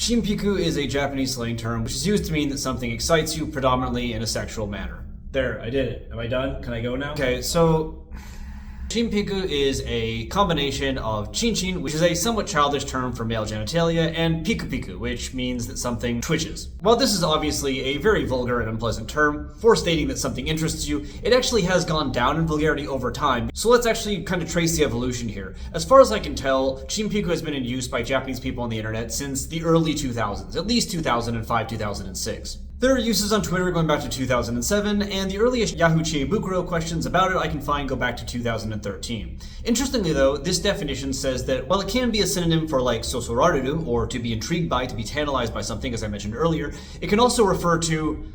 Chimpiku is a Japanese slang term which is used to mean that something excites you predominantly in a sexual manner. There, I did it. Am I done? Can I go now? Okay, so Chimpiku is a combination of chinchin, which is a somewhat childish term for male genitalia, and piku-piku, which means that something twitches. While this is obviously a very vulgar and unpleasant term for stating that something interests you, it actually has gone down in vulgarity over time, so let's actually kind of trace the evolution here. As far as I can tell, Chimpiku has been in use by Japanese people on the internet since the early 2000s, at least 2005, 2006. There are uses on Twitter going back to 2007, and the earliest Yahoo Chiebukuro questions about it I can find go back to 2013. Interestingly though, this definition says that while it can be a synonym for like sosorareru, or to be intrigued by, to be tantalized by something, as I mentioned earlier, it can also refer to...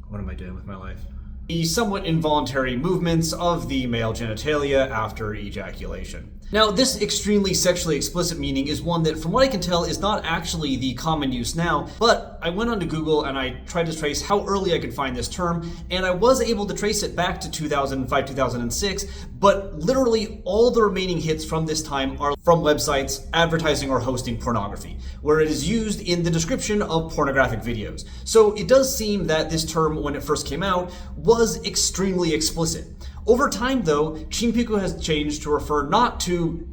What am I doing with my life? The somewhat involuntary movements of the male genitalia after ejaculation. Now, this extremely sexually explicit meaning is one that, from what I can tell, is not actually the common use now, but I went onto Google and I tried to trace how early I could find this term, and I was able to trace it back to 2005, 2006, but literally all the remaining hits from this time are from websites advertising or hosting pornography, where it is used in the description of pornographic videos. So it does seem that this term, when it first came out, was extremely explicit. Over time, though, Chimpiku has changed to refer not to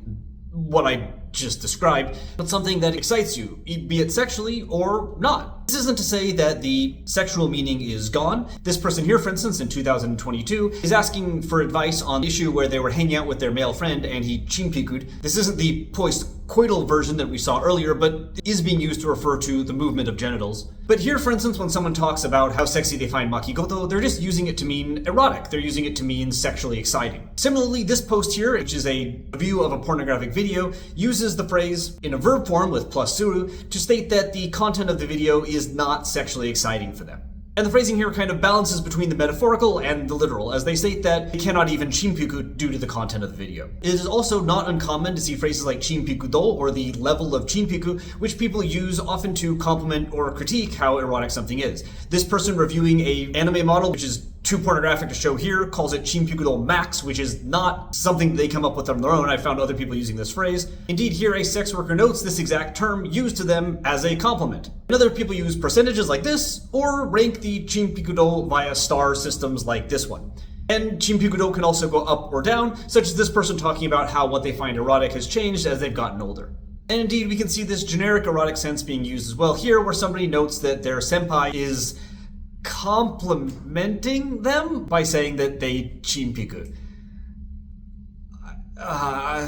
what I just described, but something that excites you, be it sexually or not. This isn't to say that the sexual meaning is gone. This person here, for instance, in 2022, is asking for advice on the issue where they were hanging out with their male friend and he chimpiku'd. This isn't the post-coital version that we saw earlier, but is being used to refer to the movement of genitals. But here, for instance, when someone talks about how sexy they find makigoto, they're just using it to mean erotic. They're using it to mean sexually exciting. Similarly, this post here, which is a review of a pornographic video, uses the phrase in a verb form with plus suru to state that the content of the video is not sexually exciting for them. And the phrasing here kind of balances between the metaphorical and the literal, as they state that they cannot even chimpiku due to the content of the video. It is also not uncommon to see phrases like chimpiku-do, or the level of chimpiku, which people use often to compliment or critique how erotic something is. This person reviewing a anime model, which is too pornographic to show here, calls it Chimpiku-do Max, which is not something they come up with on their own. I found other people using this phrase. Indeed, here a sex worker notes this exact term used to them as a compliment. And other people use percentages like this, or rank the Chimpiku-do via star systems like this one. And Chimpiku-do can also go up or down, such as this person talking about how what they find erotic has changed as they've gotten older. And indeed, we can see this generic erotic sense being used as well here, where somebody notes that their senpai is complimenting them by saying that they chimpiku. I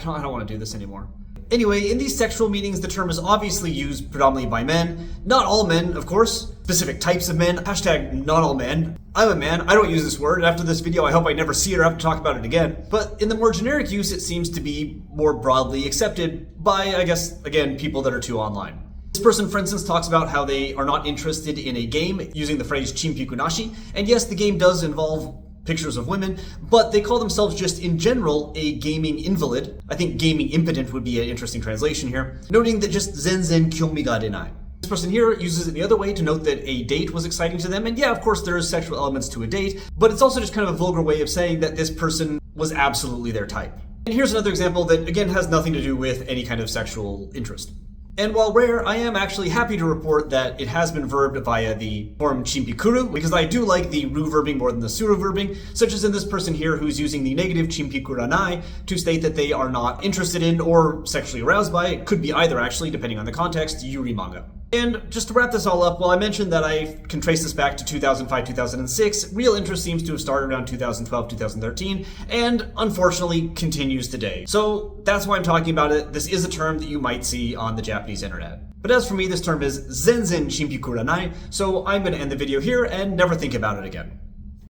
don't want to do this anymore. Anyway, in these sexual meanings, the term is obviously used predominantly by men. Not all men, of course. Specific types of men. Hashtag not all men. I'm a man. I don't use this word. After this video, I hope I never see it or have to talk about it again. But in the more generic use, it seems to be more broadly accepted by, I guess, again, people that are too online. This person, for instance, talks about how they are not interested in a game using the phrase chimpikunashi, and yes, the game does involve pictures of women, but they call themselves just in general a gaming invalid. I think gaming impotent would be an interesting translation here, noting that just zenzen kyomi ga renai. This person here uses it the other way to note that a date was exciting to them, and yeah, of course there is sexual elements to a date, but it's also just kind of a vulgar way of saying that this person was absolutely their type. And here's another example that again has nothing to do with any kind of sexual interest. And while rare, I am actually happy to report that it has been verbed via the form chimpikuru, because I do like the ru verbing more than the suru verbing, such as in this person here who's using the negative chimpikuranai to state that they are not interested in or sexually aroused by, it could be either actually, depending on the context, yuri manga. And just to wrap this all up, while I mentioned that I can trace this back to 2005, 2006, real interest seems to have started around 2012, 2013, and unfortunately continues today. So that's why I'm talking about it. This is a term that you might see on the Japanese internet. But as for me, this term is zenzen chimpikuranai, so I'm going to end the video here and never think about it again.